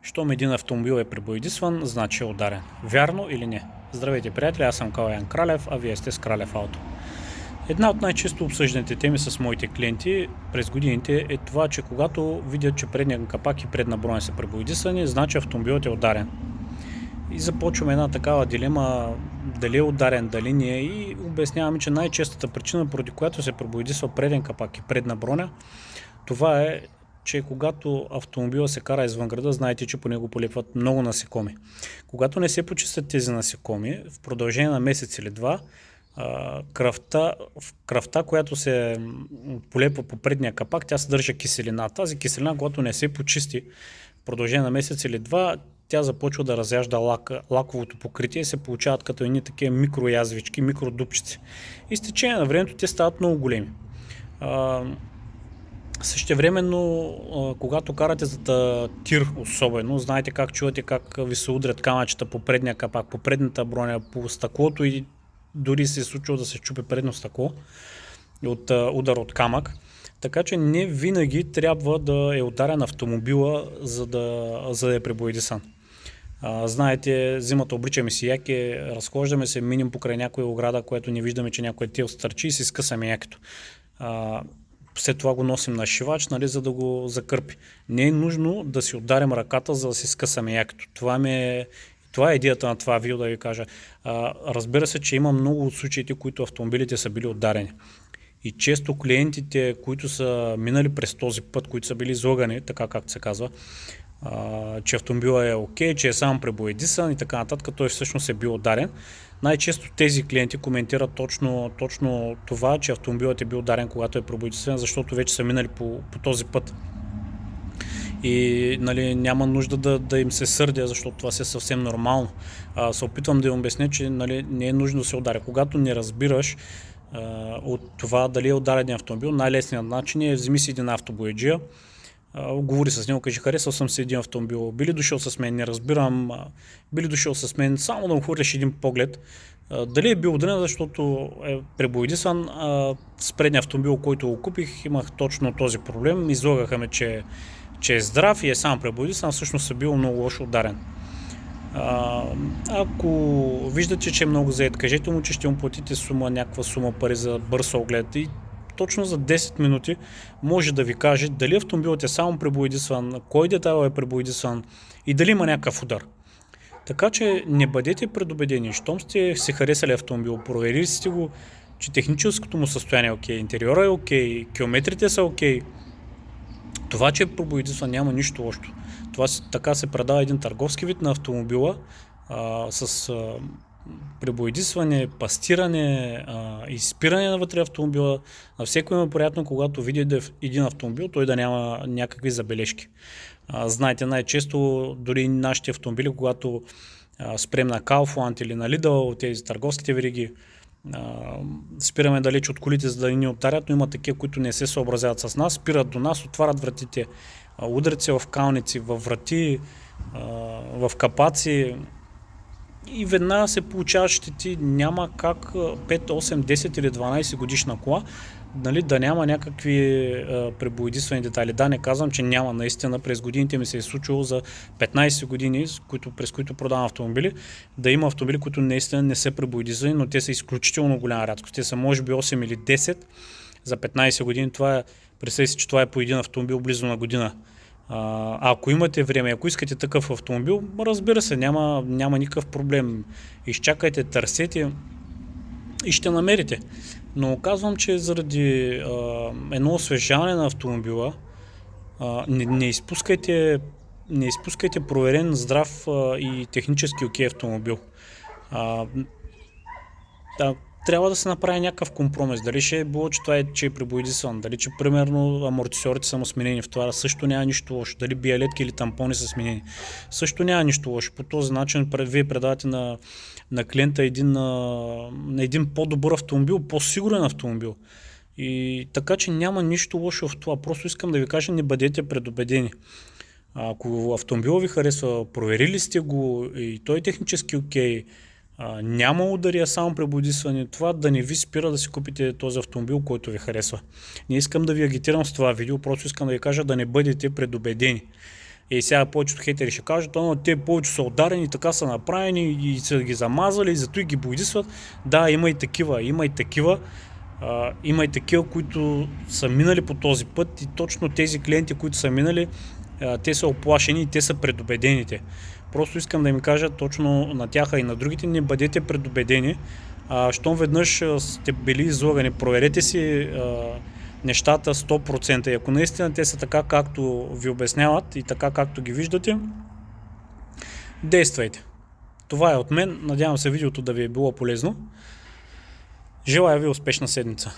Щом един автомобил е пребоядисван, значи е ударен. Вярно или не? Здравейте, приятели, аз съм Калян Кралев, а вие сте с Кралев Ауто. Една от най-често обсъжданите теми с моите клиенти през годините е това, че когато видят, че предният капак и предна броня са пребоядисани, значи автомобилът е ударен. И започваме една такава дилема, дали е ударен, дали не е, и обясняваме, че най-честата причина, поради която се пребоядисва преден капак и предна броня, това е, че когато автомобила се кара извън града, знаете, че по него полепват много насекоми. Когато не се почистят тези насекоми, в продължение на месец или два, кръвта, която се полепва по предния капак, тя съдържа киселина. Тази киселина, когато не се почисти в продължение на месец или два, тя започва да разяжда лаковото покритие и се получават като едни такива микроязвички, микродупчици. И с течение на времето те стават много големи. Същевременно, когато карате за тир особено, знаете как чувате как ви се удрят камъчета по предния капак, по предната броня, по стъклото и дори се е случило да се чупи предно стъкло от удар от камък. Така че не винаги трябва да е ударен автомобила, за да е пребоядисан. Знаете, зимата обличаме си яки, разхождаме се, минем покрай някоя ограда, което не виждаме, че някой тел стърчи и си скъсаме якето. След това го носим на шивач, за да го закърпи. Не е нужно да си ударим ръката, за да си скъсаме якето. Това е идеята на това видео, да ви кажа. Разбира се, че има много от случаите, които автомобилите са били ударени. И често клиентите, които са минали през този път, които са били излъгани, така както се казва, че автомобилът е окей, че е само пребоядисан и така нататък, той всъщност е бил ударен. Най-често тези клиенти коментират точно това, че автомобилът е бил ударен, когато е пребоядисан, защото вече са минали по този път. И няма нужда да им се сърдя, защото това е съвсем нормално. Се опитвам да им обясня, че не е нужно да се ударя. Когато не разбираш от това дали е ударен автомобил, най-лесният начин е вземи си един автобояджия, говори с него, кажи, харесал съм си един автомобил, били дошъл с мен, не разбирам, били дошъл с мен, само да му хвърляш един поглед. Дали е бил ударен, защото е пребоядисан, с предния автомобил, който го купих, имах точно този проблем, излагаха ме, че е здрав и е сам пребоядисан, всъщност е бил много лошо ударен. Ако виждате, че е много заед, кажете му, че ще му платите някаква сума пари за бърз оглед и точно за 10 минути може да ви каже дали автомобилът е само пребоядисан, кой детайл е пребоядисан и дали има някакъв удар. Така че не бъдете предубедени. Щом сте си харесали автомобил, проверили сте го, че техническото му състояние е окей, интериора е окей, километрите са окей. Това, че е пребоядисан, няма нищо лошо. Така се предава един търговски вид на автомобила с пребоядисване, пастиране, изпиране навътре автомобила. На всеки има приятно, когато види един автомобил, той да няма някакви забележки. Знаете, най-често дори нашите автомобили, когато спрем на Kaufland или на Lidl, тези търговските вериги, спираме далеч от колите, за да ни ударят, но има такива, които не се съобразяват с нас, спират до нас, отварят вратите, удрят се в калници, в врати, в капаци и веднага се получават щети. Няма как 5, 8, 10 или 12 годишна кола да няма някакви пребоядисвани детайли. Да, не казвам, че няма. Наистина през годините ми се е случило за 15 години, през които продавам автомобили, да има автомобили, които наистина не са пребоядисвани, но те са изключително голяма рядкост. Те са може би 8 или 10 за 15 години. Представете си, че това е по един автомобил близо на година. Ако имате време, ако искате такъв автомобил, разбира се, няма никакъв проблем. Изчакайте, търсете и ще намерите. Но казвам, че заради едно освежаване на автомобила не изпускайте проверен, здрав и технически окей автомобил. Трябва да се направи някакъв компромис. Дали ще е било, че е пребоядисан, дали че примерно амортисьорите са му сменени, в това също няма нищо лошо. Дали биалетки или тампони са сменени, също няма нищо лошо. По този начин вие предавате на клиента един по-добър автомобил, по-сигурен автомобил. И така че няма нищо лошо в това. Просто искам да ви кажа, не бъдете предубедени. Ако автомобил ви харесва, проверили сте го и той е технически окей, няма удария, само пребоядисване, това да не ви спира да си купите този автомобил, който ви харесва. Не искам да ви агитирам с това видео, просто искам да ви кажа да не бъдете предубедени. И сега повечето хейтери ще кажат, те повече са ударени, така са направени и са ги замазали, и зато и ги бойдисват. Да, има и такива, има и такива, които са минали по този път и точно тези клиенти, които са минали, те са оплашени и те са предубедените. Просто искам да им кажа точно на тях и на другите, не бъдете предубедени. Щом веднъж сте били излагани, проверете си нещата 100%. И ако наистина те са така, както ви обясняват и така, както ги виждате, действайте. Това е от мен. Надявам се видеото да ви е било полезно. Желая ви успешна седмица!